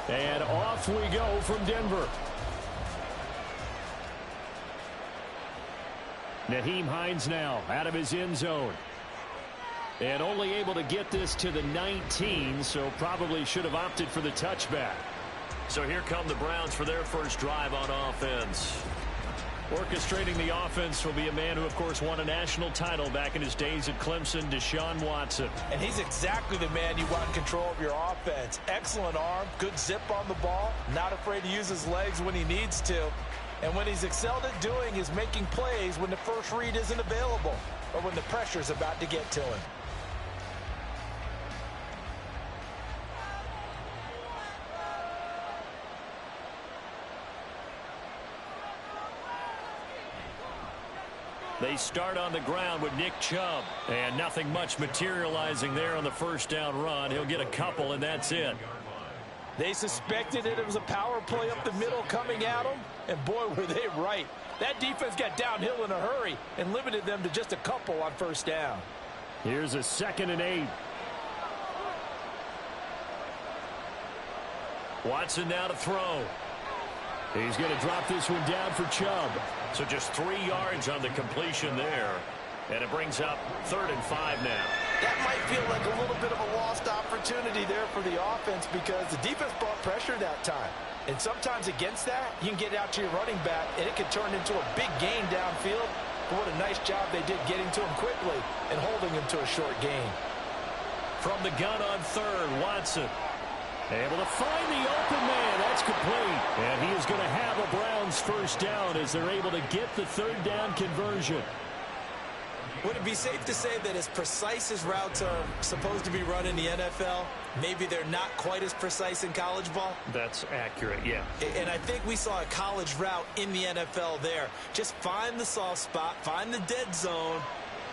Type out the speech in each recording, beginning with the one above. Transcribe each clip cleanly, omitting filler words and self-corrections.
And off we go from Denver. Nyheim Hines now out of his end zone. And only able to get this to the 19, so probably should have opted for the touchback. So here come the Browns for their first drive on offense. Orchestrating the offense will be a man who, of course, won a national title back in his days at Clemson, Deshaun Watson. And he's exactly the man you want in control of your offense. Excellent arm, good zip on the ball, not afraid to use his legs when he needs to. And when he's excelled at doing is making plays when the first read isn't available or when the pressure's about to get to him. They start on the ground with Nick Chubb. And nothing much materializing there on the first down run. He'll get a couple, and that's it. They suspected it was a power play up the middle coming at them, and boy, were they right. That defense got downhill in a hurry and limited them to just a couple on first down. Here's a 2nd and 8. Watson now to throw. He's going to drop this one down for Chubb. So just 3 yards on the completion there. And it brings up 3rd and 5 now. That might feel like a little bit of a lost opportunity there for the offense because the defense brought pressure that time. And sometimes against that, you can get out to your running back, and it can turn into a big gain downfield. But what a nice job they did getting to him quickly and holding him to a short gain. From the gun on 3rd, Watson. Able to find the open man. That's complete. And he is going to have a Browns first down as they're able to get the 3rd down conversion. Would it be safe to say that as precise as routes are supposed to be run in the NFL, maybe they're not quite as precise in college ball? That's accurate, yeah. And I think we saw a college route in the NFL there. Just find the soft spot, find the dead zone,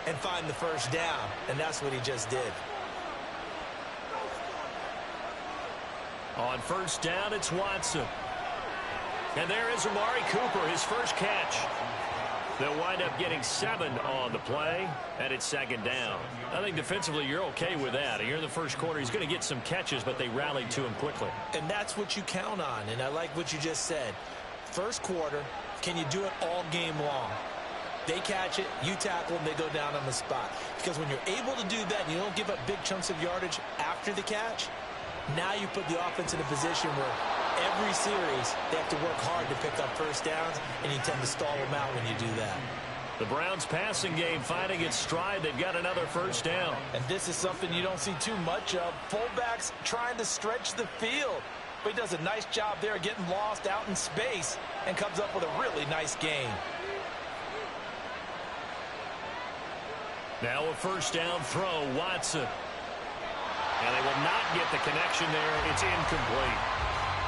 and find the first down. And that's what he just did. On first down, it's Watson. And there is Amari Cooper, his first catch. They'll wind up getting 7 on the play, and it's 2nd down. I think defensively you're okay with that. Here in the first quarter, he's going to get some catches, but they rallied to him quickly. And that's what you count on, and I like what you just said. First quarter, can you do it all game long? They catch it, you tackle them, they go down on the spot. Because when you're able to do that and you don't give up big chunks of yardage after the catch, now you put the offense in a position where every series they have to work hard to pick up first downs, and you tend to stall them out when you do that. The Browns passing game finding its stride. They've got another first down. And this is something you don't see too much of. Fullbacks trying to stretch the field. But he does a nice job there getting lost out in space and comes up with a really nice gain. Now a first down throw, Watson. And they will not get the connection there. It's incomplete.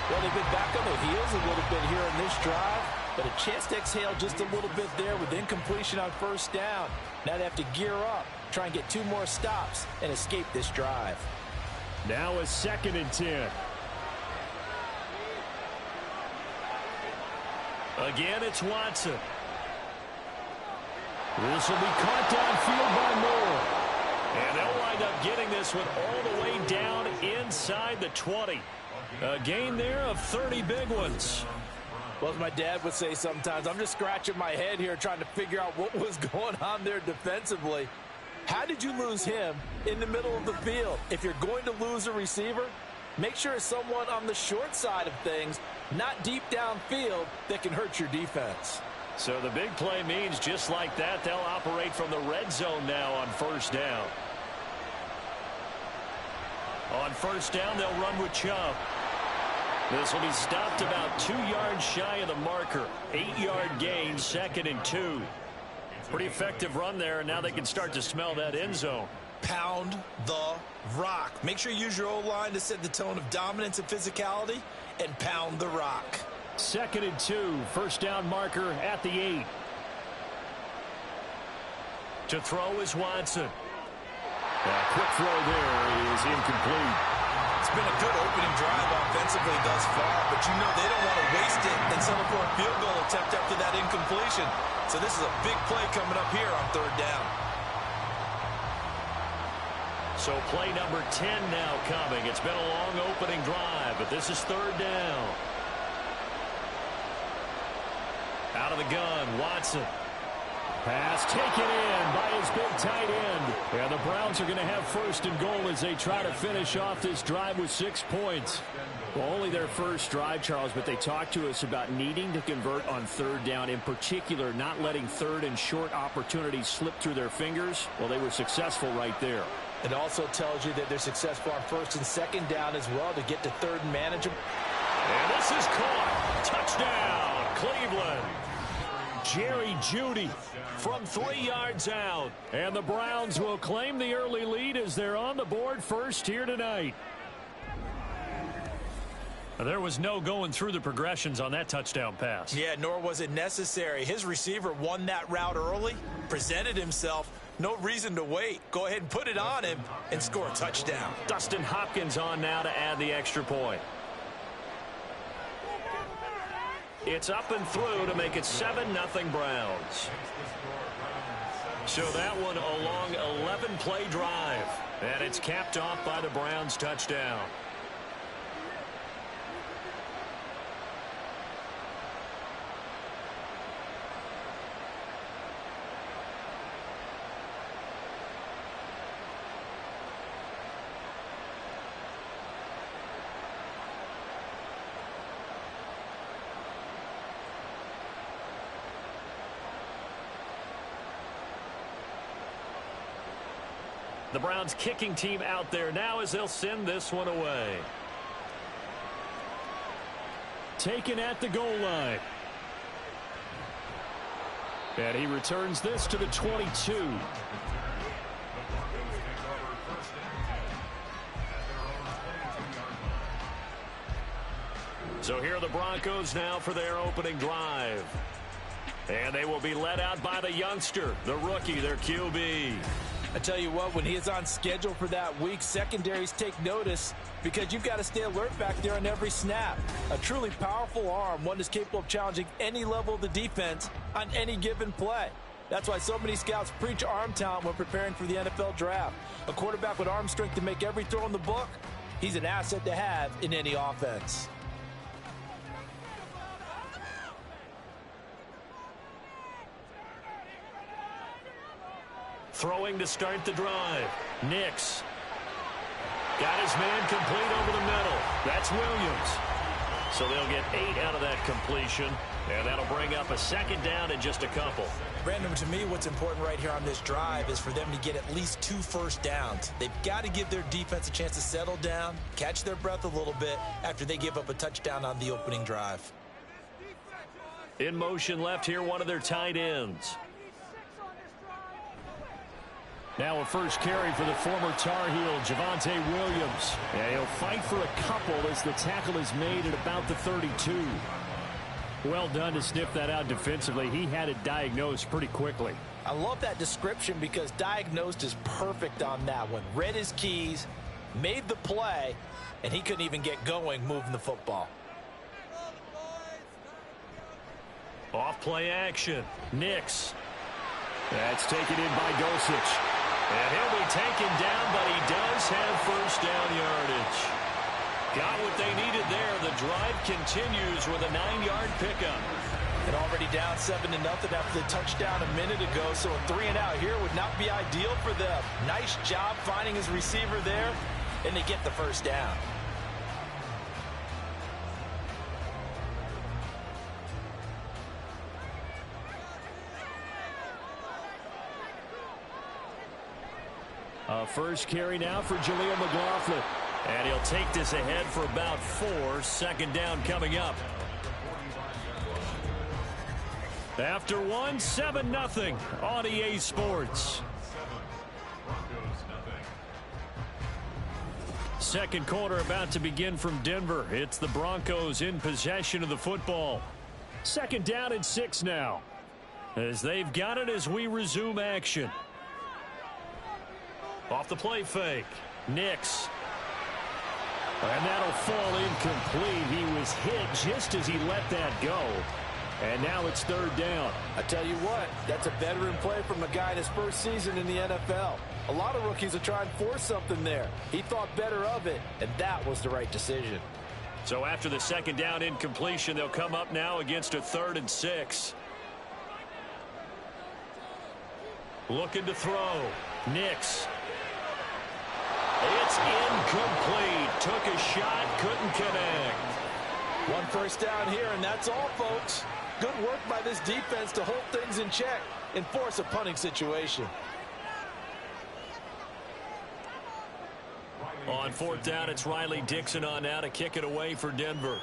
Well, they've been back on their heels a little bit here in this drive, but a chance to exhale just a little bit there with incompletion on first down. Now they have to gear up, try and get 2 more stops, and escape this drive. Now a 2nd and 10. Again, it's Watson. This will be caught downfield by Moore. And they'll wind up getting this one all the way down inside the 20. A gain there of 30 big ones. Well, as my dad would say sometimes, I'm just scratching my head here trying to figure out what was going on there defensively. How did you lose him in the middle of the field? If you're going to lose a receiver, make sure it's someone on the short side of things, not deep downfield, that can hurt your defense. So the big play means just like that, they'll operate from the red zone now on first down. On first down, they'll run with Chubb. This will be stopped about 2 yards shy of the marker. 8-yard gain, 2nd and 2. Pretty effective run there, and now they can start to smell that end zone. Pound the rock. Make sure you use your O-line to set the tone of dominance and physicality, and pound the rock. 2nd and 2, first down marker at the 8. To throw is Watson. A quick throw there is incomplete. It's been a good opening drive offensively thus far, but you know they don't want to waste it and settle for a field goal attempt after that incompletion. So this is a big play coming up here on 3rd down. So play number 10 now coming. It's been a long opening drive, but this is third down. Out of the gun, Watson. Pass taken in by his big tight end. And the Browns are going to have first and goal as they try to finish off this drive with 6 points. Well, only their first drive, Charles, but they talked to us about needing to convert on third down, in particular not letting third and short opportunities slip through their fingers. Well, they were successful right there. It also tells you that they're successful on first and second down as well to get to third and manageable. And this is caught. Touchdown, Cleveland. Jerry Jeudy from 3 yards out. And the Browns will claim the early lead as they're on the board first here tonight. There was no going through the progressions on that touchdown pass. Yeah, nor was it necessary. His receiver won that route early, presented himself. No reason to wait. Go ahead and put it on him and score a touchdown. Dustin Hopkins on now to add the extra point. It's up and through to make it 7-0 Browns. So that one a long 11-play drive. And it's capped off by the Browns touchdown. The Browns kicking team out there now as they'll send this one away. Taken at the goal line. And he returns this to the 22. So here are the Broncos now for their opening drive. And they will be led out by the youngster, the rookie, their QB. I tell you what, when he is on schedule for that week, secondaries take notice because you've got to stay alert back there on every snap. A truly powerful arm, one that's capable of challenging any level of the defense on any given play. That's why so many scouts preach arm talent when preparing for the NFL draft. A quarterback with arm strength to make every throw in the book, he's an asset to have in any offense. Throwing to start the drive. Nix. Got his man complete over the middle. That's Williams. So they'll get 8 out of that completion. And that'll bring up a second down in just a couple. Brandon, to me, what's important right here on this drive is for them to get at least 2 first downs. They've got to give their defense a chance to settle down, catch their breath a little bit after they give up a touchdown on the opening drive. In motion left here, one of their tight ends. Now a first carry for the former Tar Heel, Javonte Williams. And he'll fight for a couple as the tackle is made at about the 32. Well done to sniff that out defensively. He had it diagnosed pretty quickly. I love that description because diagnosed is perfect on that one. Read his keys, made the play, and he couldn't even get going moving the football. Off play action. Nix. That's taken in by Dulcich. And he'll be taken down, but he does have first down yardage. Got what they needed there. The drive continues with a 9-yard pickup. And already down 7-0 after the touchdown a minute ago, so a 3-and-out here would not be ideal for them. Nice job finding his receiver there, and they get the first down. A first carry now for Jaleel McLaughlin. And he'll take this ahead for about 4. Second down coming up. After 1, 7-0 on EA Sports. Second quarter about to begin from Denver. It's the Broncos in possession of the football. Second down and 6 now. As they've got it as we resume action. Off the play fake. Nix. And that'll fall incomplete. He was hit just as he let that go. And now it's third down. I tell you what, that's a veteran play from a guy in his first season in the NFL. A lot of rookies will try and force something there. He thought better of it, and that was the right decision. So after the second down incompletion, they'll come up now against a 3rd and 6. Looking to throw. Nix. It's incomplete. Took a shot, couldn't connect. One first down here, and that's all, folks. Good work by this defense to hold things in check and force a punting situation. On 4th down, it's Riley Dixon on now to kick it away for Denver.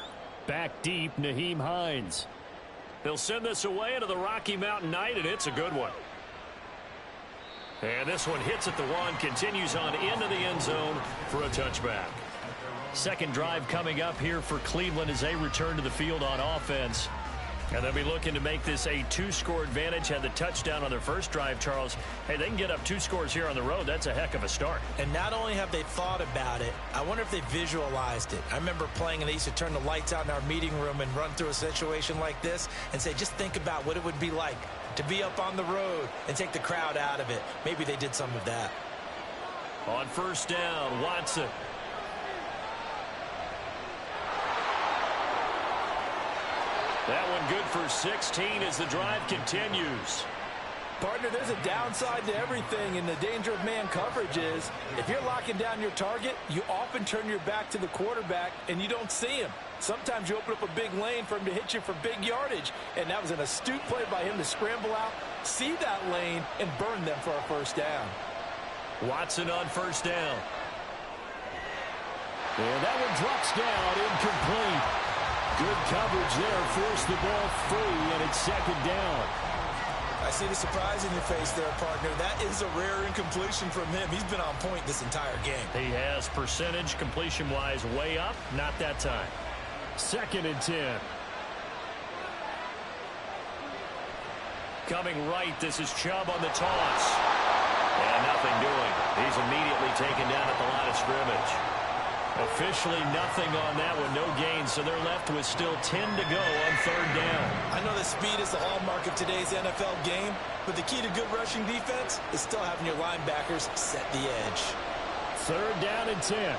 Back deep, Nyheim Hines. They'll send this away into the Rocky Mountain Night, and it's a good one. And this one hits at the 1, continues on into the end zone for a touchback. Second drive coming up here for Cleveland as they return to the field on offense. And they'll be looking to make this a 2-score advantage. Had the touchdown on their first drive, Charles. Hey, they can get up 2 scores here on the road. That's a heck of a start. And not only have they thought about it, I wonder if they visualized it. I remember playing and they used to turn the lights out in our meeting room and run through a situation like this and say, just think about what it would be like to be up on the road and take the crowd out of it. Maybe they did some of that. On first down, Watson. That one good for 16 as the drive continues. Partner, there's a downside to everything, and the danger of man coverage is if you're locking down your target, you often turn your back to the quarterback and you don't see him. Sometimes you open up a big lane for him to hit you for big yardage, and that was an astute play by him to scramble out, see that lane, and burn them for a first down. Watson on first down. And that one drops down, incomplete. Good coverage there, forced the ball free, and it's second down. I see the surprise in your face there, partner. That is a rare incompletion from him. He's been on point this entire game. He has percentage completion-wise way up, not that time. 2nd and 10. Coming right, this is Chubb on the toss. And nothing doing. He's immediately taken down at the line of scrimmage. Officially nothing on that one, no gain, so they're left with still 10 to go on 3rd down. I know that speed is the hallmark of today's NFL game, but the key to good rushing defense is still having your linebackers set the edge. 3rd down and 10.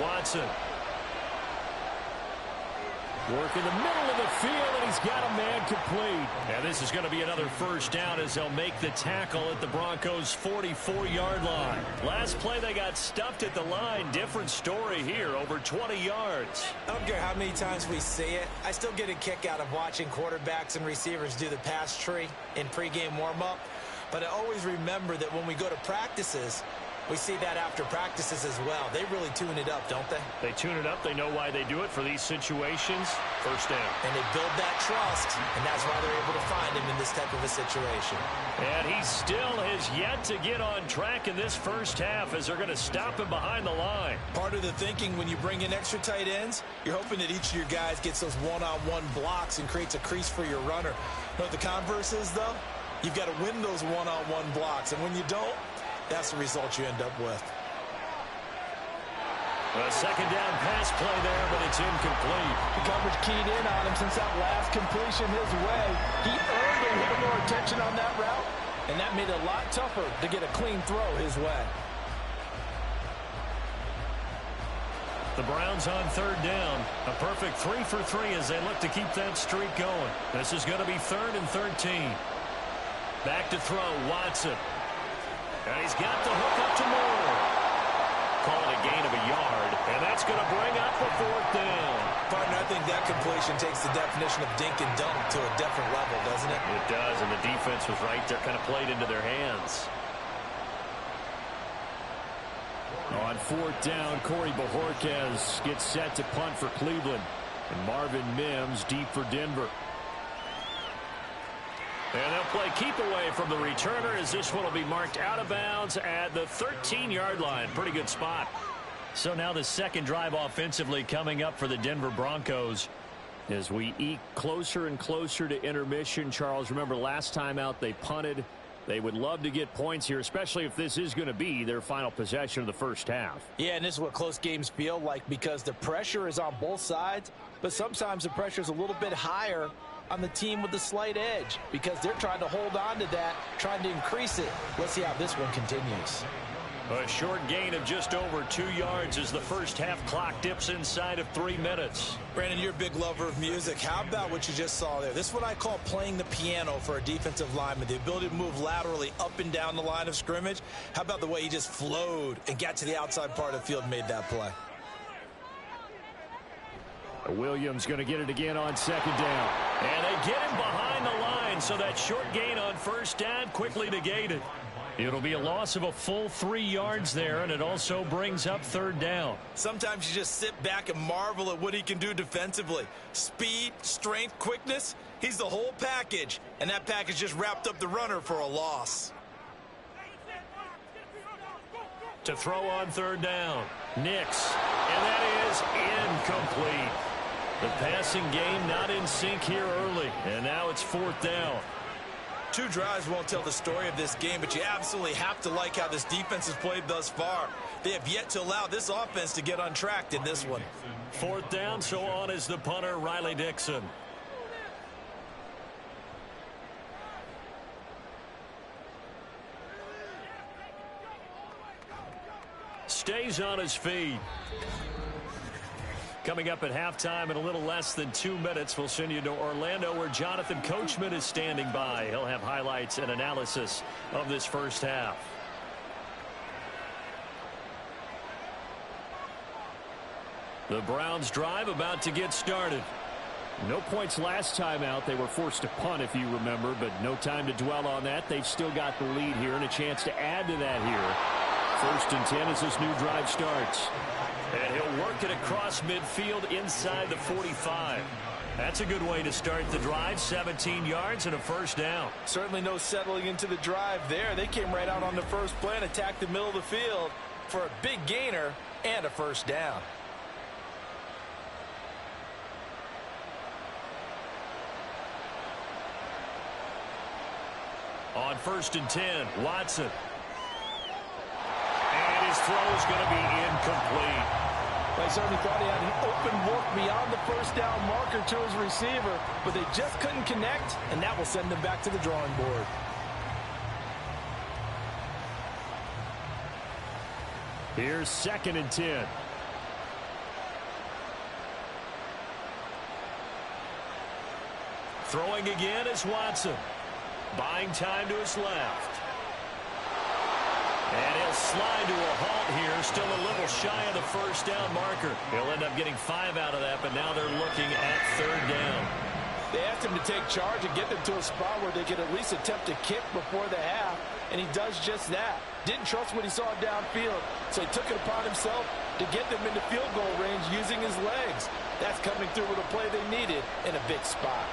Watson. Work in the middle of the field, and he's got a man complete. And this is going to be another first down as they'll make the tackle at the Broncos' 44-yard line. Last play, they got stuffed at the line. Different story here, over 20 yards. I don't care how many times we see it. I still get a kick out of watching quarterbacks and receivers do the pass tree in pregame warm-up. But I always remember that when we go to practices, we see that after practices as well. They really tune it up, don't they? They tune it up. They know why they do it for these situations. First down. And they build that trust, and that's why they're able to find him in this type of a situation. And he still has yet to get on track in this first half as they're going to stop him behind the line. Part of the thinking when you bring in extra tight ends, you're hoping that each of your guys gets those one-on-one blocks and creates a crease for your runner. You know what the converse is, though? You've got to win those one-on-one blocks, and when you don't, that's the result you end up with. A second down pass play there, but it's incomplete. The coverage keyed in on him since that last completion his way. He earned a little more attention on that route, and that made it a lot tougher to get a clean throw his way. The Browns on 3rd down. A perfect 3 for 3 as they look to keep that streak going. This is going to be 3rd and 13. Back to throw, Watson. And he's got the hook up to Moore. Call it a gain of a yard, and that's going to bring up a 4th down. Partner, I think that completion takes the definition of dink and dunk to a different level, doesn't it? It does, and the defense was right there, kind of played into their hands. On 4th down, Corey Bojorquez gets set to punt for Cleveland. And Marvin Mims deep for Denver. And they'll play keep away from the returner as this one will be marked out of bounds at the 13-yard line. Pretty good spot. So now the second drive offensively coming up for the Denver Broncos. As we eke closer and closer to intermission, Charles, remember last time out they punted. They would love to get points here, especially if this is going to be their final possession of the first half. Yeah, and this is what close games feel like because the pressure is on both sides. but sometimes the pressure is a little bit higher on the team with the slight edge because they're trying to hold on to that, trying to increase it. Let's see how this one continues. A short gain of just over 2 yards as the first half clock dips inside of 3 minutes. Brandon, you're a big lover of music. How about what you just saw there? This is what I call playing the piano for a defensive lineman, the ability to move laterally up and down the line of scrimmage. How about the way he just flowed and got to the outside part of the field and made that play? Williams going to get it again on second down. And they get him behind the line, so that short gain on first down quickly negated. It'll be a loss of a full 3 yards there, and it also brings up third down. Sometimes you just sit back and marvel at what he can do defensively. Speed, strength, quickness, he's the whole package. And that package just wrapped up the runner for a loss. To throw on third down, Nix, and that is incomplete. The passing game not in sync here early, and now it's fourth down. 2 drives won't tell the story of this game, but you absolutely have to like how this defense has played thus far. They have yet to allow this offense to get untracked in this one. Fourth down, so on is the punter, Riley Dixon. Stays on his feet. Coming up at halftime in a little less than 2 minutes, we'll send you to Orlando where Jonathan Coachman is standing by. He'll have highlights and analysis of this first half. The Browns drive about to get started. No points last time out. They were forced to punt, if you remember, but no time to dwell on that. They've still got the lead here and a chance to add to that here. First and 10 as this new drive starts. And he'll work it across midfield inside the 45. That's a good way to start the drive. 17 yards and a first down. Certainly no settling into the drive there. They came right out on the first play and attacked the middle of the field for a big gainer and a first down. On first and 10, Watson. And his throw is going to be incomplete. I certainly thought he had an open look beyond the first down marker to his receiver, but they just couldn't connect, and that will send them back to the drawing board. Here's second and 10. Throwing again is Watson. Buying time to his left. And he'll slide to a halt here. Still a little shy of the first down marker. He'll end up getting 5 out of that, but now they're looking at third down. They asked him to take charge and get them to a spot where they could at least attempt to kick before the half, and he does just that. Didn't trust what he saw downfield, so he took it upon himself to get them into field goal range using his legs. That's coming through with a play they needed in a big spot.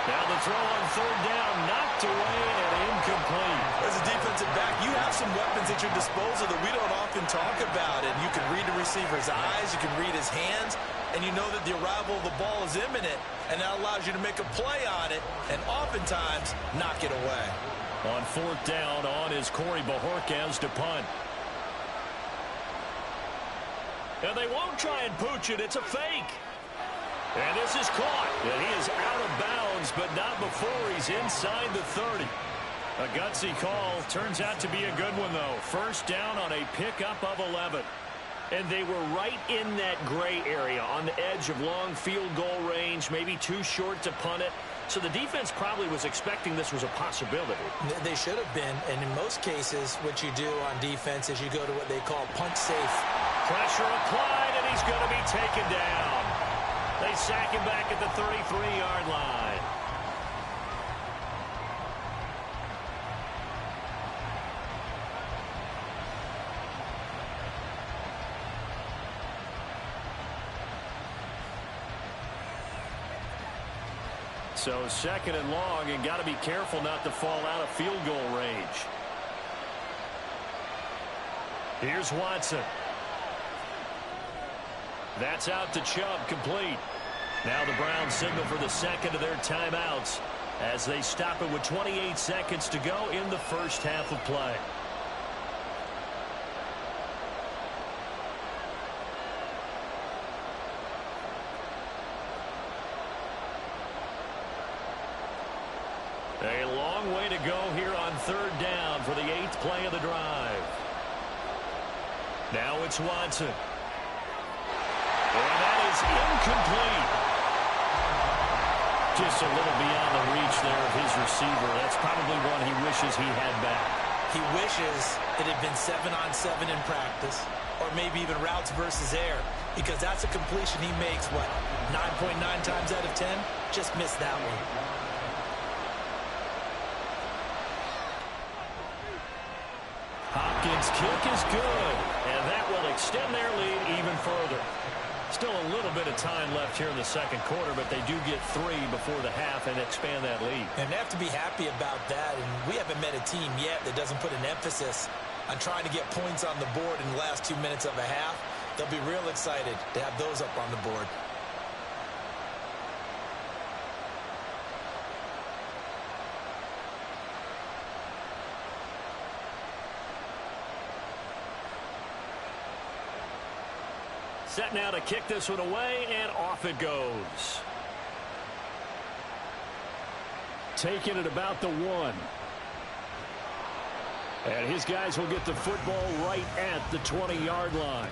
Now the throw on third down, knocked away and incomplete. As a defensive back, you have some weapons at your disposal that we don't often talk about. And you can read the receiver's eyes, you can read his hands, and you know that the arrival of the ball is imminent, and that allows you to make a play on it and oftentimes knock it away. On fourth down, on is Corey Bajorquez to punt. And they won't try and pooch it. It's a fake. And this is caught. And he is out of bounds, but not before he's inside the 30. A gutsy call. Turns out to be a good one, though. First down on a pickup of 11. And they were right in that gray area on the edge of long field goal range, maybe too short to punt it. So the defense probably was expecting this was a possibility. They should have been, and in most cases, what you do on defense is you go to what they call punt safe. Pressure applied, and he's going to be taken down. They sack him back at the 33-yard line. So second and long, and got to be careful not to fall out of field goal range. Here's Watson. That's out to Chubb, complete. Now the Browns signal for the second of their timeouts as they stop it with 28 seconds to go in the first half of play. here on third down for the 8th play of the drive. Now it's Watson. And that is incomplete. Just a little beyond the reach there of his receiver. That's probably one he wishes he had back. He wishes it had been 7-on-7 in practice, or maybe even routes versus air, because that's a completion he makes, what, 9.9 times out of 10? Just missed that one. Hopkins' kick is good, and that will extend their lead even further. Still a little bit of time left here in the second quarter, but they do get 3 before the half and expand that lead. And they have to be happy about that, and we haven't met a team yet that doesn't put an emphasis on trying to get points on the board in the last 2 minutes of a half. They'll be real excited to have those up on the board. Set now to kick this one away, and off it goes. Taking it about the 1. And his guys will get the football right at the 20-yard line.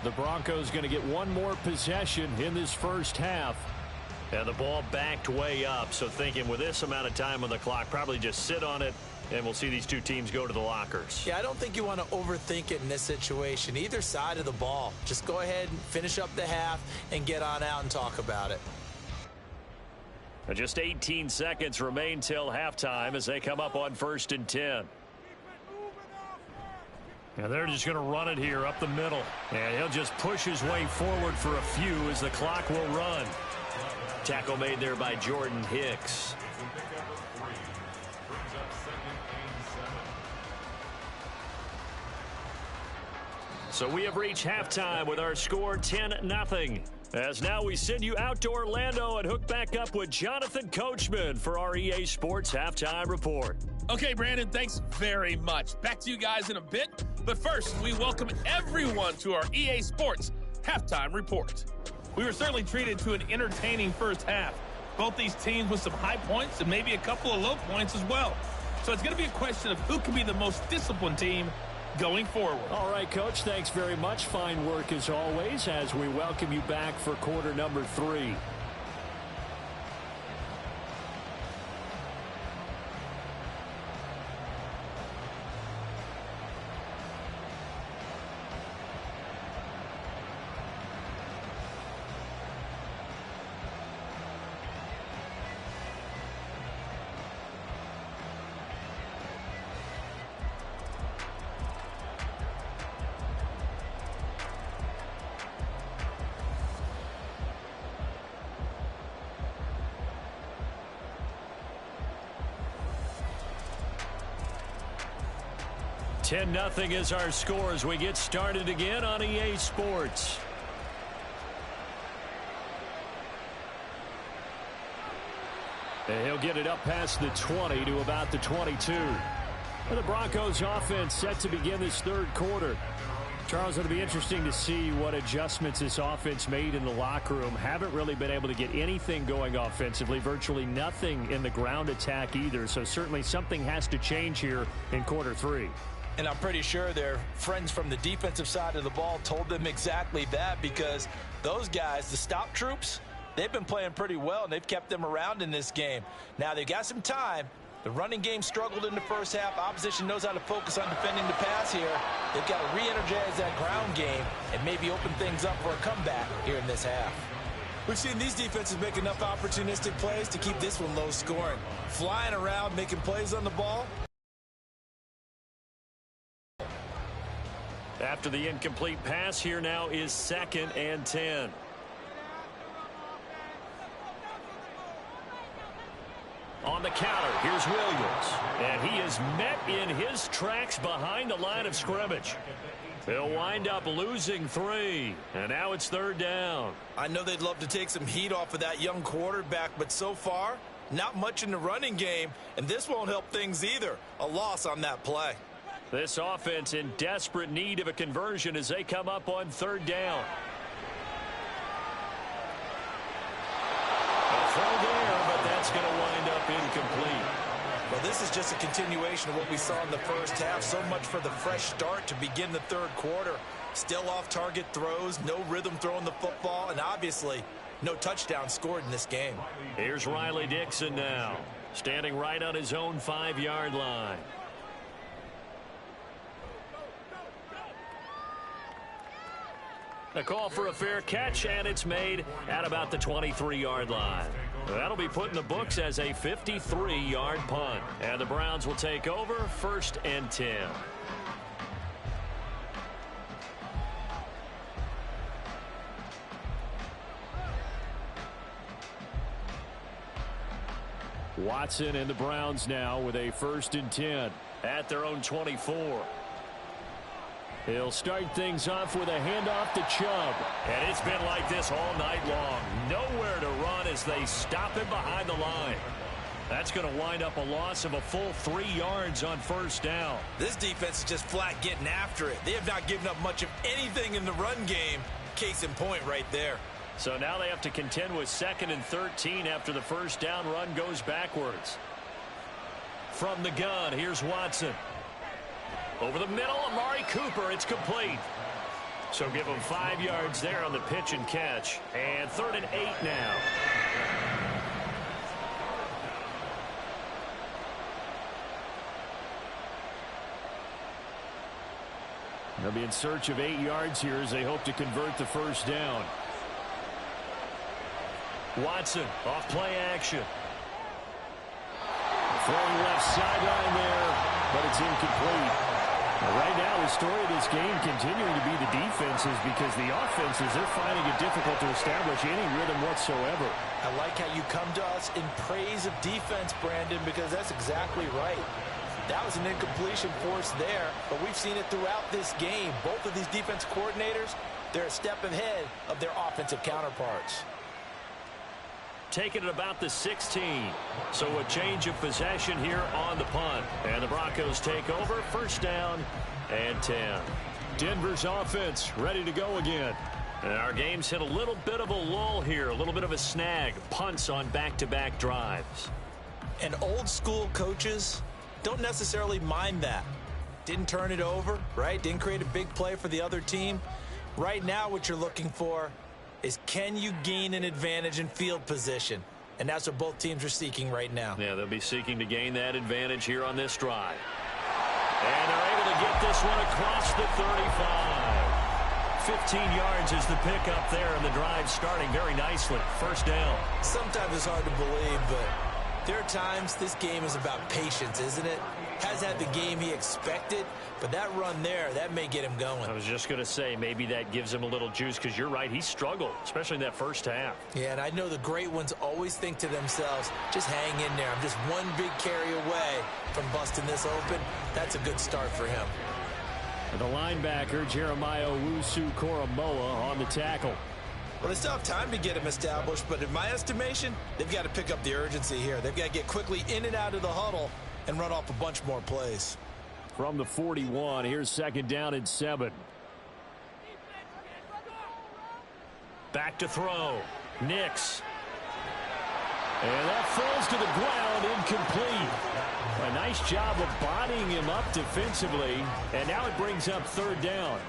The Broncos going to get one more possession in this first half. And the ball backed way up, so thinking with this amount of time on the clock, probably just sit on it, and we'll see these two teams go to the lockers. Yeah, I don't think you want to overthink it in this situation. Either side of the ball. Just go ahead and finish up the half and get on out and talk about it. Just 18 seconds remain till halftime as they come up on 1st and 10. And they're just going to run it here up the middle. And he'll just push his way forward for a few as the clock will run. Tackle made there by Jordan Hicks. So we have reached halftime with our score 10-0. As now we send you out to Orlando and hook back up with Jonathan Coachman for our EA Sports Halftime Report. Okay, Brandon, thanks very much. Back to you guys in a bit. But first, we welcome everyone to our EA Sports Halftime Report. We were certainly treated to an entertaining first half. Both these teams with some high points and maybe a couple of low points as well. So it's going to be a question of who can be the most disciplined team going forward. All right, Coach, thanks very much. Fine work as always as we welcome you back for quarter number 3. Ten nothing is our score as we get started again on EA Sports. And he'll get it up past the 20 to about the 22. And the Broncos offense set to begin this third quarter. Charles, it'll be interesting to see what adjustments this offense made in the locker room. Haven't really been able to get anything going offensively, virtually nothing in the ground attack either. So certainly something has to change here in quarter 3. And I'm pretty sure their friends from the defensive side of the ball told them exactly that, because those guys, the stop troops, they've been playing pretty well, and they've kept them around in this game. Now, they've got some time. The running game struggled in the first half. Opposition knows how to focus on defending the pass here. They've got to re-energize that ground game and maybe open things up for a comeback here in this half. We've seen these defenses make enough opportunistic plays to keep this one low scoring. Flying around, making plays on the ball. After the incomplete pass, here now is 2nd and 10. On the counter, here's Williams. And he is met in his tracks behind the line of scrimmage. They'll wind up losing 3. And now it's 3rd down. I know they'd love to take some heat off of that young quarterback, but so far, not much in the running game. And this won't help things either. A loss on that play. This offense in desperate need of a conversion as they come up on 3rd down. incomplete. Well, this is just a continuation of what we saw in the first half. So much for the fresh start to begin the third quarter. Still off-target throws, no rhythm throwing the football, and obviously no touchdown scored in this game. Here's Riley Dixon now, standing right on his own 5-yard line. A call for a fair catch, and it's made at about the 23-yard line. That'll be put in the books as a 53-yard punt. And the Browns will take over, 1st and 10. Watson and the Browns now with a 1st and 10 at their own 24. He'll start things off with a handoff to Chubb. And it's been like this all night long. Nowhere to run as they stop him behind the line. That's going to wind up a loss of a full 3 yards on 1st down. This defense is just flat getting after it. They have not given up much of anything in the run game. Case in point right there. So now they have to contend with 2nd and 13 after the 1st down run goes backwards. From the gun, here's Watson. Over the middle, Amari Cooper, it's complete. So give him 5 yards there on the pitch and catch. And 3rd and 8 now. They'll be in search of 8 yards here as they hope to convert the 1st down. Watson off play action. Throwing left sideline there, but it's incomplete. Right now, the story of this game continuing to be the defenses, because the offenses, they're finding it difficult to establish any rhythm whatsoever. I like how you come to us in praise of defense, Brandon, because that's exactly right. That was an incompletion force there, but we've seen it throughout this game. Both of these defense coordinators, they're a step ahead of their offensive counterparts. Taking it about the 16. So a change of possession here on the punt. And the Broncos take over, 1st down and 10. Denver's offense ready to go again. And our game's hit a little bit of a lull here, a little bit of a snag. Punts on back-to-back drives. And old school coaches don't necessarily mind that. Didn't turn it over, right? Didn't create a big play for the other team. Right now what you're looking for is, can you gain an advantage in field position? And that's what both teams are seeking right now. Yeah, they'll be seeking to gain that advantage here on this drive. And they're able to get this one across the 35. 15 yards is the pickup there, and the drive starting very nicely. 1st down. Sometimes it's hard to believe, but there are times this game is about patience, isn't it? Has had the game he expected, but that run there, that may get him going. I was just going to say, maybe that gives him a little juice, because you're right, he struggled, especially in that 1st half. Yeah, and I know the great ones always think to themselves, just hang in there. I'm just one big carry away from busting this open. That's a good start for him. And the linebacker, Jeremiah Owusu-Koramoah, on the tackle. Well, they still have time to get him established, but in my estimation, they've got to pick up the urgency here. They've got to get quickly in and out of the huddle and run off a bunch more plays. From the 41, here's 2nd down and 7. Back to throw. Nix. And that falls to the ground, incomplete. A nice job of bodying him up defensively, and now it brings up 3rd down.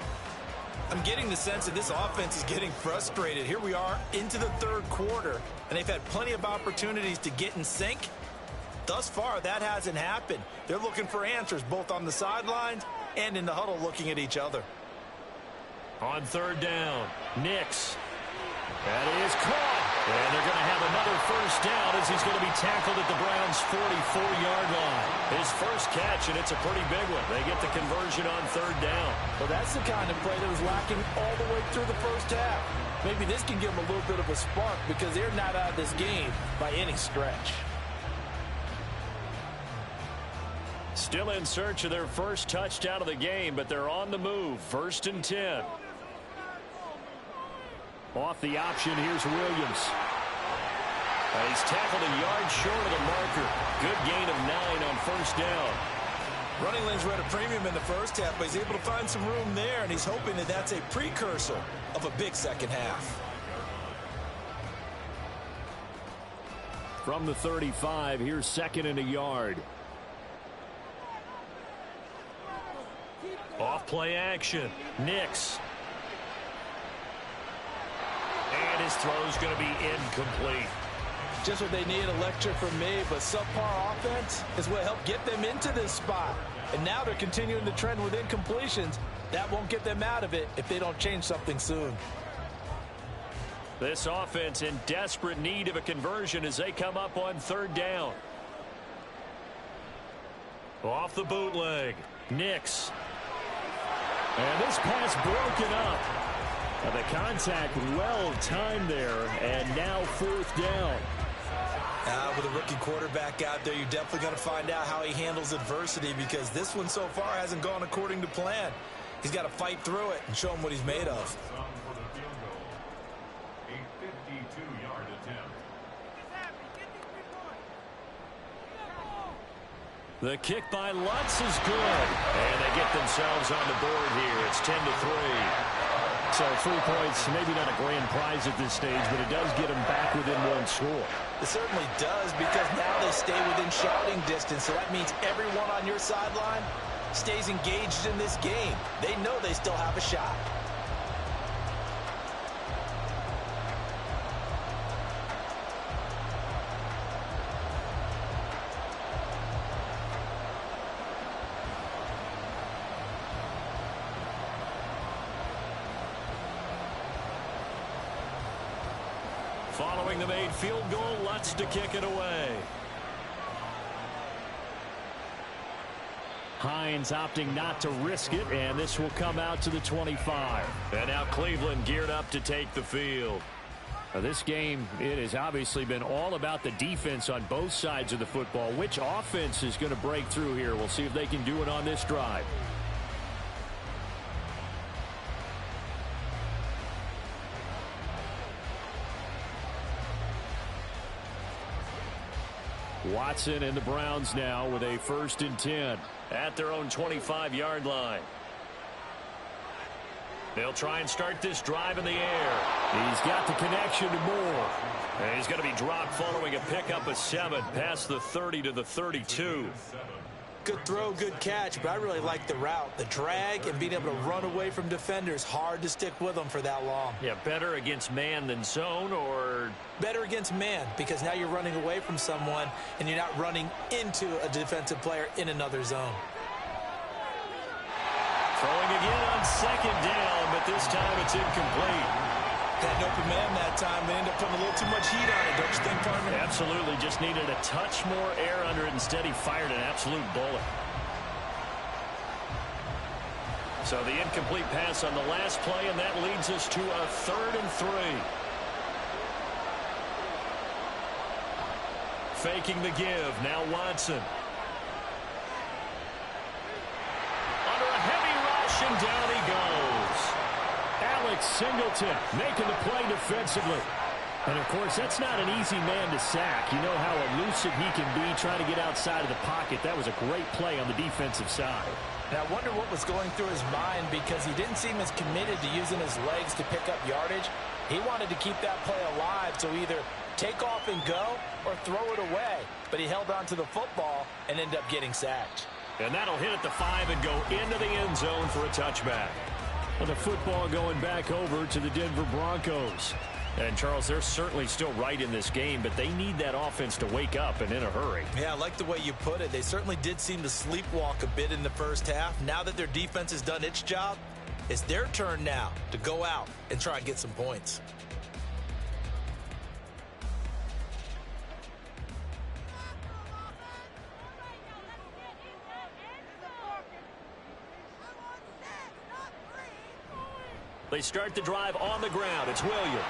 I'm getting the sense that this offense is getting frustrated. Here we are into the 3rd quarter, and they've had plenty of opportunities to get in sync. Thus far, that hasn't happened. They're looking for answers both on the sidelines and in the huddle looking at each other. On 3rd down, Nix. That is caught. And they're going to have another 1st down as he's going to be tackled at the Browns' 44-yard line. His first catch, and it's a pretty big one. They get the conversion on 3rd down. Well, that's the kind of play that was lacking all the way through the 1st half. Maybe this can give them a little bit of a spark, because they're not out of this game by any stretch. Still in search of their first touchdown of the game, but they're on the move. 1st and 10. Off the option, here's Williams. He's tackled a yard short of the marker. Good gain of 9 on 1st down. Running lanes were at a premium in the 1st half, but he's able to find some room there, and he's hoping that that's a precursor of a big 2nd half. From the 35, here's 2nd and a yard. Off play action. Nix. And his throw's going to be incomplete. Just what they need, a lecture from me, but subpar offense is what helped get them into this spot. And now they're continuing the trend with incompletions. That won't get them out of it if they don't change something soon. This offense in desperate need of a conversion as they come up on 3rd down. Off the bootleg. Nix. And this pass broken up. Now the contact well timed there, and now 4th down. With a rookie quarterback out there, you're definitely going to find out how he handles adversity, because this one so far hasn't gone according to plan. He's got to fight through it and show him what he's made of. The kick by Lutz is good. And they get themselves on the board here. It's 10-3. So 3 points, maybe not a grand prize at this stage, but it does get them back within 1 score. It certainly does, because now they stay within shouting distance. So that means everyone on your sideline stays engaged in this game. They know they still have a shot. Following the made field goal, Lutz to kick it away. Hines opting not to risk it, and this will come out to the 25. And now Cleveland geared up to take the field. Now this game, it has obviously been all about the defense on both sides of the football. Which offense is going to break through here? We'll see if they can do it on this drive. Watson and the Browns now with a 1st and 10. At their own 25-yard line. They'll try and start this drive in the air. He's got the connection to Moore. And he's going to be dropped following a pickup of 7 past the 30 to the 32. Good throw, good catch, but I really like the route. The drag and being able to run away from defenders, hard to stick with them for that long. Yeah, better against man than zone, or better against man, because now you're running away from someone and you're not running into a defensive player in another zone. Throwing again on 2nd down, but this time it's incomplete. Had an open man that time. They ended up putting a little too much heat on it, don't you think, partner? Absolutely. Just needed a touch more air under it. Instead, he fired an absolute bullet. So the incomplete pass on the last play, and that leads us to a 3rd and 3. Faking the give. Now Watson. Under a heavy rush, and down he goes. Alex Singleton making the play defensively. And, of course, that's not an easy man to sack. You know how elusive he can be trying to get outside of the pocket. That was a great play on the defensive side. Now, I wonder what was going through his mind, because he didn't seem as committed to using his legs to pick up yardage. He wanted to keep that play alive, so either take off and go or throw it away. But he held on to the football and ended up getting sacked. And that'll hit at the 5 and go into the end zone for a touchback. Well, the football going back over to the Denver Broncos. And, Charles, they're certainly still right in this game, but they need that offense to wake up and in a hurry. Yeah, I like the way you put it. They certainly did seem to sleepwalk a bit in the first half. Now that their defense has done its job, it's their turn now to go out and try and get some points. They start the drive on the ground. It's Williams.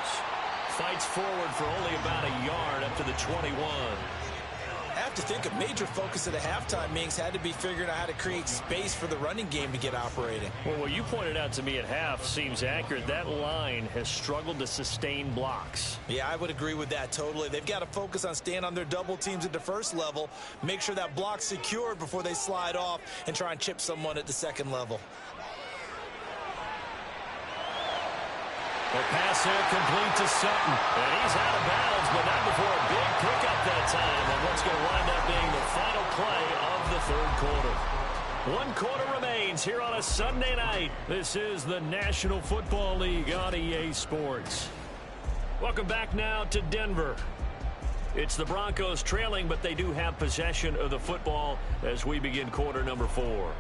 Fights forward for only about a yard up to the 21. I have to think a major focus of the halftime meetings had to be figuring out how to create space for the running game to get operating. Well, what you pointed out to me at half seems accurate. That line has struggled to sustain blocks. Yeah, I would agree with that totally. They've got to focus on staying on their double teams at the first level, make sure that block's secured before they slide off and try and chip someone at the second level. The pass there complete to Sutton. And he's out of bounds, but not before a big pickup that third quarter. 1 quarter remains here on a Sunday night. This is the National Football League on EA Sports. Welcome back now to Denver. It's the Broncos trailing, but they do have possession of the football as we begin quarter number 4.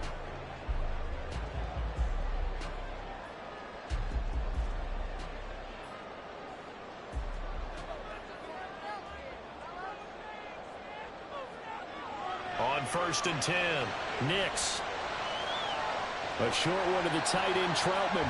On 1st and 10, Nix. A short one to the tight end, Troutman.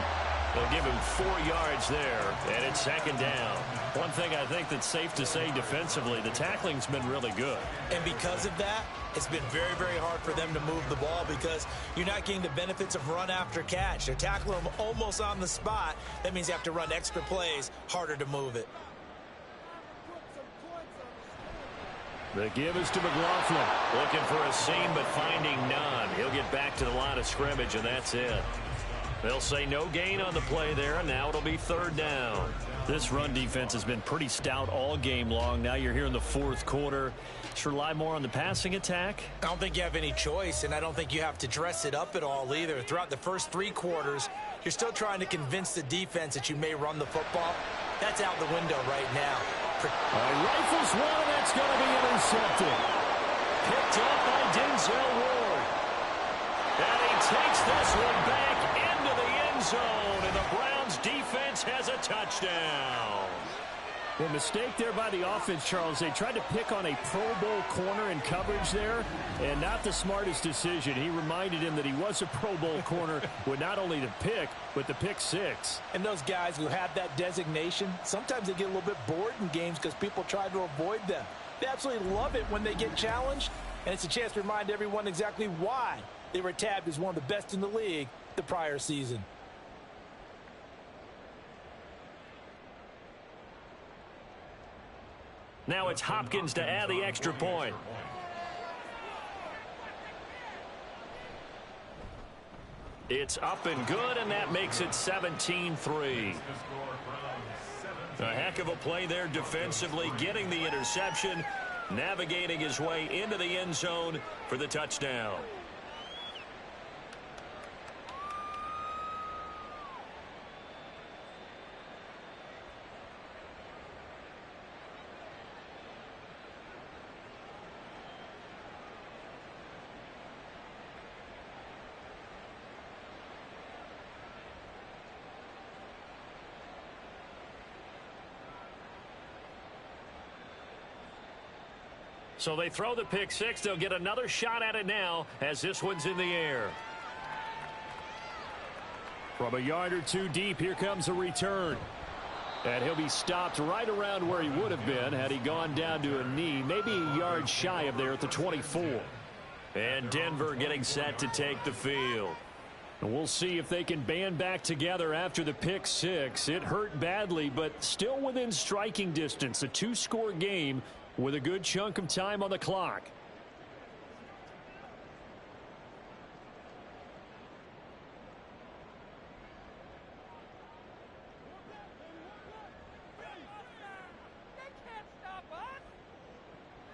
They'll give him 4 yards there, and it's 2nd down. One thing I think that's safe to say defensively, the tackling's been really good. And because of that, it's been very, very hard for them to move the ball because you're not getting the benefits of run after catch. They're tackling them almost on the spot. That means you have to run extra plays, harder to move it. The give is to McLaughlin. Looking for a seam, but finding none. He'll get back to the line of scrimmage, and that's it. They'll say no gain on the play there, and now it'll be 3rd down. This run defense has been pretty stout all game long. Now you're here in the 4th quarter. Should rely more on the passing attack? I don't think you have any choice, and I don't think you have to dress it up at all either. Throughout the first 3 quarters, you're still trying to convince the defense that you may run the football. That's out the window right now. Rifles one, and that's going to be intercepted. Picked up by Denzel Ward. And he takes this one back into the end zone, and the Browns defense has a touchdown. The mistake there by the offense, Charles. They tried to pick on a Pro Bowl corner in coverage there, and not the smartest decision. He reminded him that he was a Pro Bowl corner with not only the pick, but the pick 6. And those guys who have that designation, sometimes they get a little bit bored in games because people try to avoid them. They absolutely love it when they get challenged, and it's a chance to remind everyone exactly why they were tabbed as one of the best in the league the prior season. Now it's Hopkins to add the extra point. It's up and good, and that makes it 17-3. A heck of a play there defensively, getting the interception, navigating his way into the end zone for the touchdown. So they throw the pick 6. They'll get another shot at it now as this one's in the air. From a yard or 2 deep, here comes a return. And he'll be stopped right around where he would have been had he gone down to a knee, maybe a yard shy of there at the 24. And Denver getting set to take the field. And we'll see if they can band back together after the pick 6. It hurt badly, but still within striking distance. A 2-score game with a good chunk of time on the clock.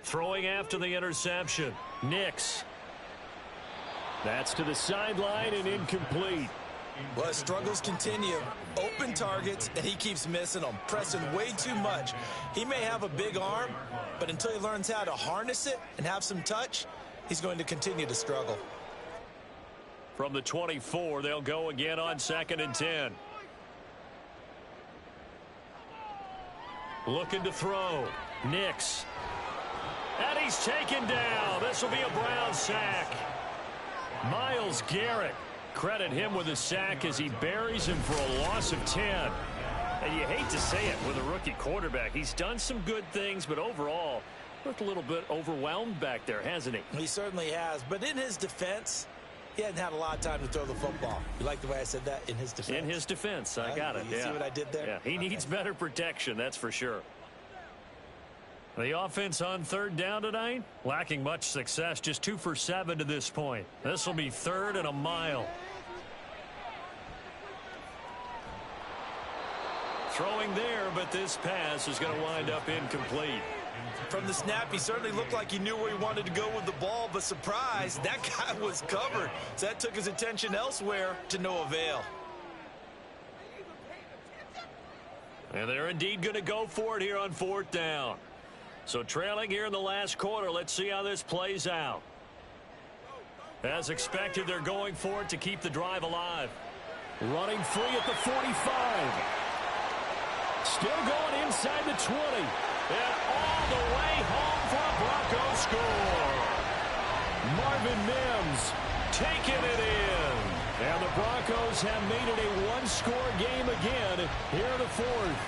Throwing after the interception, Nix. That's to the sideline and incomplete. Well, his struggles continue. Open targets, and he keeps missing them, pressing way too much. He may have a big arm, but until he learns how to harness it and have some touch, he's going to continue to struggle. From the 24, they'll go again on 2nd and 10. Looking to throw. Nix. And he's taken down. This will be a Brown sack. Myles Garrett. Credit him with a sack as he buries him for a loss of 10. And you hate to say it with a rookie quarterback. He's done some good things, but overall, looked a little bit overwhelmed back there, hasn't he? He certainly has. But in his defense, he hasn't had a lot of time to throw the football. You like the way I said that? In his defense. In his defense. I got it. You see what I did there? Yeah, he needs better protection, that's for sure. The offense on 3rd down tonight, lacking much success, just 2 for 7 to this point. This will be 3rd and a mile. Throwing there, but this pass is going to wind up incomplete. From the snap, he certainly looked like he knew where he wanted to go with the ball, but surprise, that guy was covered. So that took his attention elsewhere to no avail. And they're indeed going to go for it here on 4th down. So trailing here in the last quarter, let's see how this plays out. As expected, they're going for it to keep the drive alive. Running free at the 45. Still going inside the 20. And all the way home for a Broncos score. Marvin Mims taking it in. And the Broncos have made it a one-score game again here in the 4th.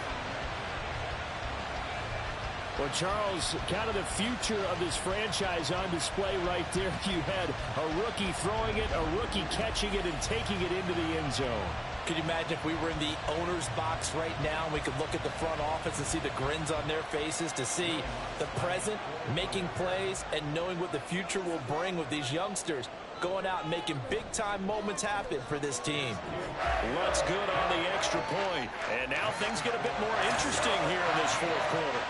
Well, Charles, kind of the future of this franchise on display right there. You had a rookie throwing it, a rookie catching it, and taking it into the end zone. Could you imagine if we were in the owner's box right now and we could look at the front office and see the grins on their faces, to see the present making plays and knowing what the future will bring with these youngsters going out and making big-time moments happen for this team. What's good on the extra point. And now things get a bit more interesting here in this 4th quarter.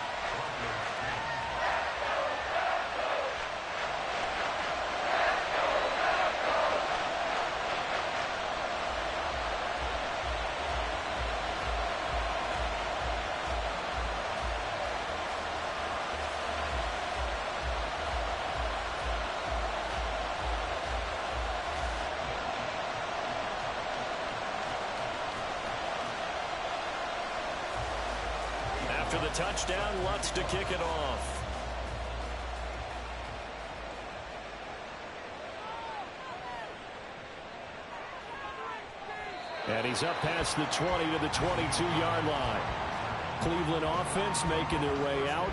After the touchdown, Lutz to kick it off. And he's up past the 20 to the 22-yard line. Cleveland offense making their way out.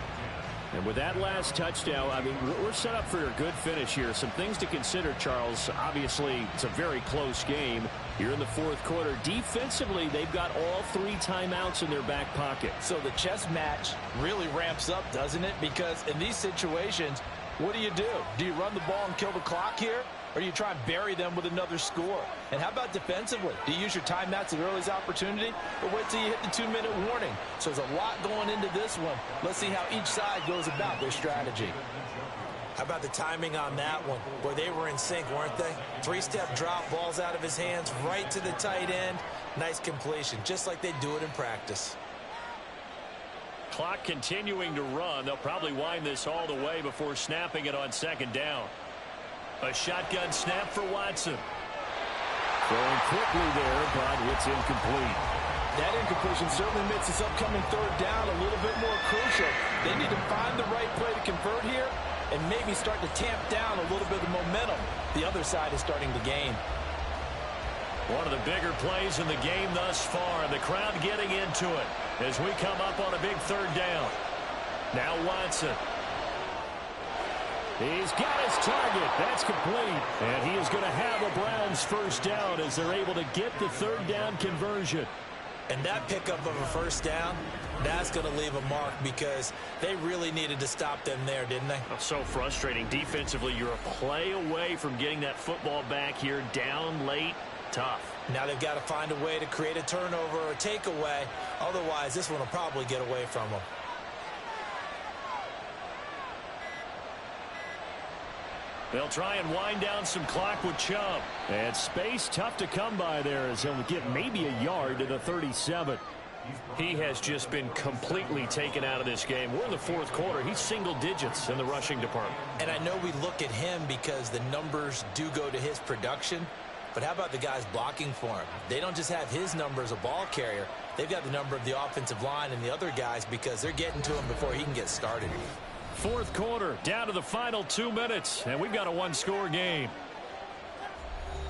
And with that last touchdown, I mean, we're set up for a good finish here. Some things to consider, Charles. Obviously, it's a very close game here in the 4th quarter. Defensively, they've got all 3 timeouts in their back pocket. So the chess match really ramps up, doesn't it? Because in these situations, what do? Do you run the ball and kill the clock here? Or do you try and bury them with another score? And how about defensively? Do you use your timeouts at earliest opportunity, or wait till you hit the 2-minute warning? So there's a lot going into this one. Let's see how each side goes about their strategy. How about the timing on that one? Boy, they were in sync, weren't they? 3-step drop, balls out of his hands, right to the tight end. Nice completion, just like they do it in practice. Clock continuing to run. They'll probably wind this all the way before snapping it on 2nd down. A shotgun snap for Watson. Throwing quickly there, but it's incomplete. That incompletion certainly makes this upcoming 3rd down a little bit more crucial. They need to find the right play to convert here and maybe start to tamp down a little bit of momentum the other side is starting to gain. One of the bigger plays in the game thus far. The crowd getting into it as we come up on a big 3rd down. Now Watson. He's got his target. That's complete. And he is going to have a Browns 1st down as they're able to get the 3rd down conversion. And that pickup of a 1st down, that's going to leave a mark because they really needed to stop them there, didn't they? Oh, so frustrating. Defensively, you're a play away from getting that football back here. Down late, tough. Now they've got to find a way to create a turnover or a takeaway. Otherwise, this one will probably get away from them. They'll try and wind down some clock with Chubb. And space tough to come by there as he'll get maybe a yard to the 37. He has just been completely taken out of this game. We're in the 4th quarter. He's single digits in the rushing department. And I know we look at him because the numbers do go to his production. But how about the guys blocking for him? They don't just have his number as a ball carrier. They've got the number of the offensive line and the other guys because they're getting to him before he can get started. 4th quarter, down to the final 2 minutes, and we've got a one-score game.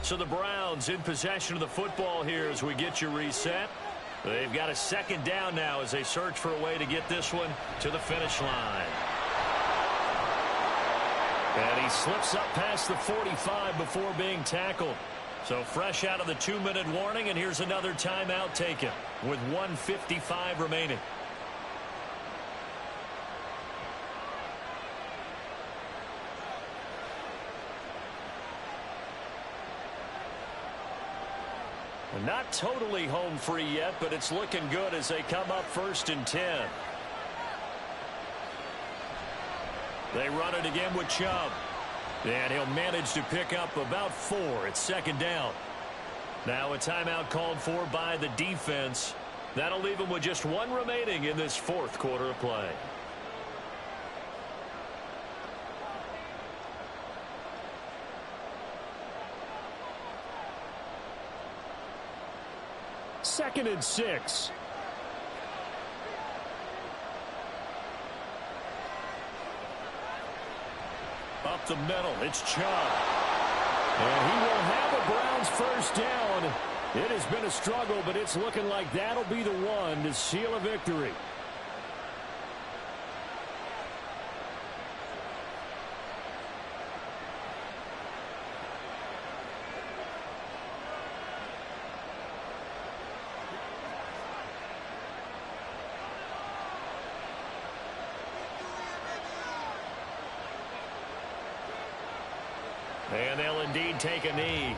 So the Browns in possession of the football here as we get you reset. They've got a 2nd down now as they search for a way to get this one to the finish line. And he slips up past the 45 before being tackled. So fresh out of the 2-minute warning, and here's another timeout taken with 1:55 remaining. Not totally home free yet, but it's looking good as they come up 1st and 10. They run it again with Chubb. And he'll manage to pick up about 4 at second down. Now a timeout called for by the defense. That'll leave him with just 1 remaining in this fourth quarter of play. Second and 6. Up the middle, it's Chubb. And he will have a Browns first down. It has been a struggle, but it's looking like that'll be the one to seal a victory. And they'll indeed take a knee.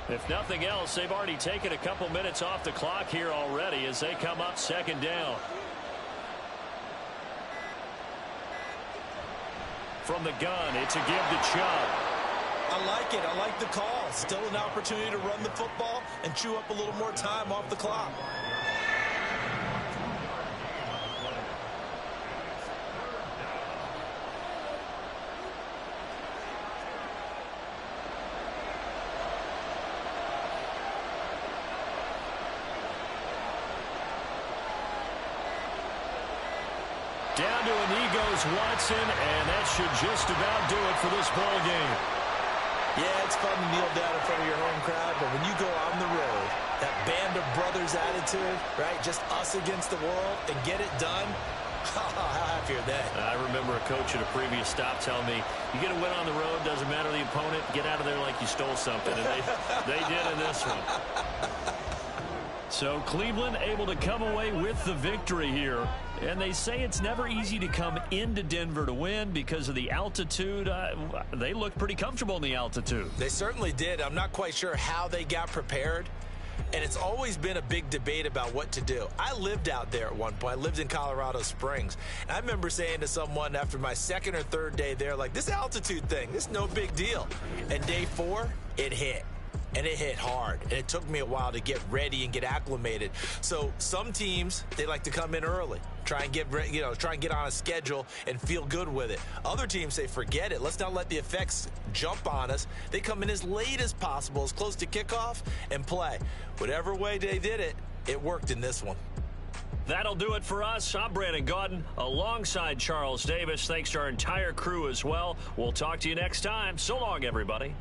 If nothing else, they've already taken a couple minutes off the clock here already as they come up second down. From the gun, it's a give to Chubb. I like it. I like the call. Still an opportunity to run the football and chew up a little more time off the clock. Down to a knee goes Watson, and that should just about do it for this ball game. Yeah, it's fun to kneel down in front of your home crowd, but when you go on the road, that band of brothers attitude, right, just us against the world, and get it done, how happy are they? I remember a coach at a previous stop telling me, you get a win on the road, doesn't matter the opponent, get out of there like you stole something, and they did in this one. So Cleveland able to come away with the victory here. And they say it's never easy to come into Denver to win because of the altitude. They looked pretty comfortable in the altitude. They certainly did. I'm not quite sure how they got prepared. And it's always been a big debate about what to do. I lived out there at one point. I lived in Colorado Springs. And I remember saying to someone after my second or third day there, like, this altitude thing, this is no big deal. And day 4, it hit. And it hit hard, and it took me a while to get ready and get acclimated. So some teams, they like to come in early, try and get on a schedule and feel good with it. Other teams say, forget it. Let's not let the effects jump on us. They come in as late as possible, as close to kickoff, and play. Whatever way they did it, it worked in this one. That'll do it for us. I'm Brandon Gaudin alongside Charles Davis. Thanks to our entire crew as well. We'll talk to you next time. So long, everybody.